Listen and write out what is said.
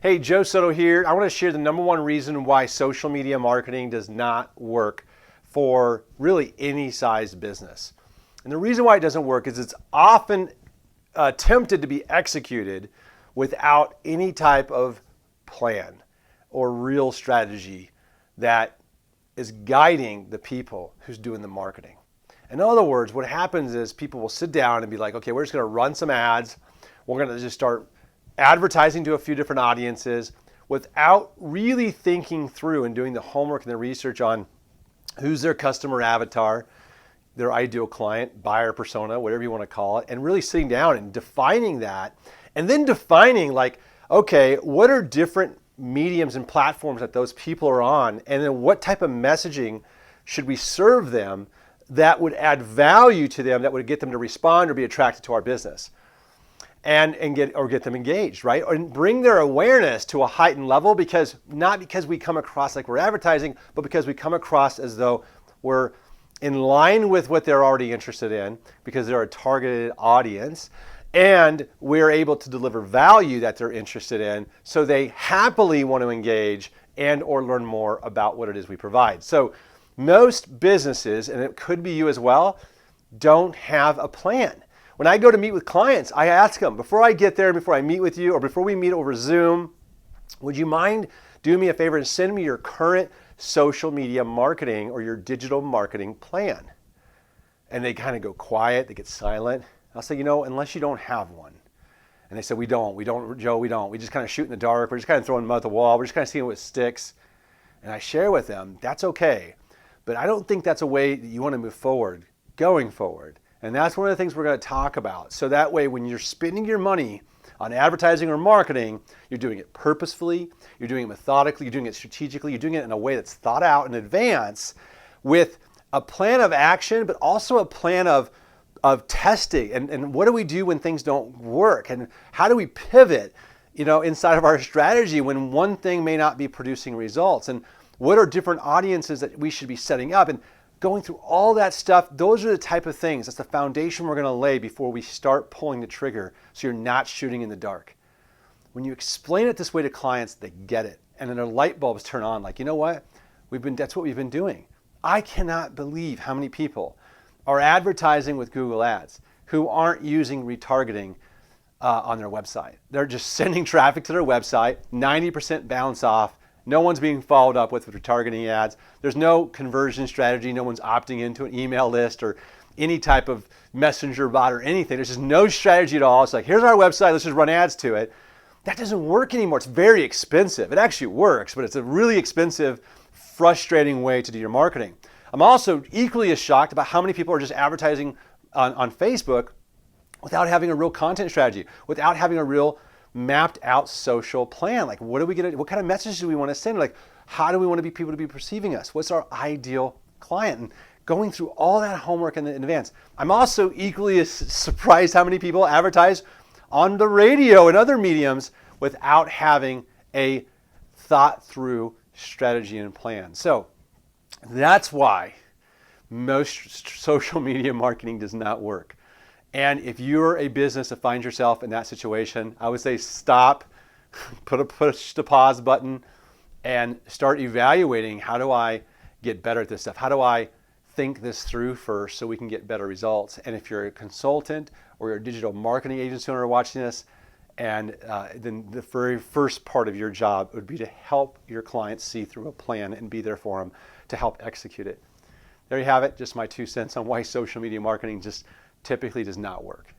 Hey, Joe Soto here. I want to share the number one reason why social media marketing does not work for really any size business. And the reason why it doesn't work is it's often attempted to be executed without any type of plan or real strategy that is guiding the people who's doing the marketing. In other words, what happens is people will sit down and be like, okay, we're just going to run some ads. We're going to just start advertising to a few different audiences without really thinking through and doing the homework and the research on who's their customer avatar, their ideal client, buyer persona, whatever you want to call it, and really sitting down and defining that, and then defining like, okay, what are different mediums and platforms that those people are on, and then what type of messaging should we serve them that would add value to them, that would get them to respond or be attracted to our business. And get them engaged, right? And bring their awareness to a heightened level, because not because we come across like we're advertising, but because we come across as though we're in line with what they're already interested in, because they're a targeted audience, and we're able to deliver value that they're interested in, so they happily want to engage and or learn more about what it is we provide. So most businesses, and it could be you as well, don't have a plan. When I go to meet with clients, I ask them, before I get there, before I meet with you, or before we meet over Zoom, would you mind doing me a favor and send me your current social media marketing or your digital marketing plan? And they kind of go quiet, they get silent. I'll say, unless you don't have one. And they say, we don't, Joe, we don't. We just kind of shoot in the dark. We're just kind of throwing mud at the wall. We're just kind of seeing what sticks. And I share with them, that's okay. But I don't think that's a way that you want to move forward, going forward. And that's one of the things we're going to talk about. So that way, when you're spending your money on advertising or marketing, you're doing it purposefully, you're doing it methodically, you're doing it strategically, you're doing it in a way that's thought out in advance with a plan of action, but also a plan of testing. And what do we do when things don't work? And how do we pivot, inside of our strategy when one thing may not be producing results? And what are different audiences that we should be setting up? And going through all that stuff, those are the type of things, that's the foundation we're going to lay before we start pulling the trigger, so you're not shooting in the dark. When you explain it this way to clients, they get it. And then their light bulbs turn on, like, you know what? That's what we've been doing. I cannot believe how many people are advertising with Google Ads who aren't using retargeting on their website. They're just sending traffic to their website, 90% bounce off. No one's being followed up with retargeting ads. There's no conversion strategy. No one's opting into an email list or any type of messenger bot or anything. There's just no strategy at all. It's like, here's our website, let's just run ads to it. That doesn't work anymore. It's very expensive. It actually works, but it's a really expensive, frustrating way to do your marketing. I'm also equally as shocked about how many people are just advertising on Facebook without having a real content strategy, without having a real mapped out social plan. Like, what kind of messages do we want to send? Like, how do we want people to be perceiving us? What's our ideal client? And going through all that homework in advance. I'm also equally as surprised how many people advertise on the radio and other mediums without having a thought through strategy and plan. So that's why most social media marketing does not work. And if you're a business that finds yourself in that situation, I would say stop, push the pause button, and start evaluating, how do I get better at this stuff? How do I think this through first so we can get better results? And if you're a consultant or you're a digital marketing agency owner watching this, and then the very first part of your job would be to help your clients see through a plan and be there for them to help execute it. There you have it, just my 2 cents on why social media marketing just typically does not work.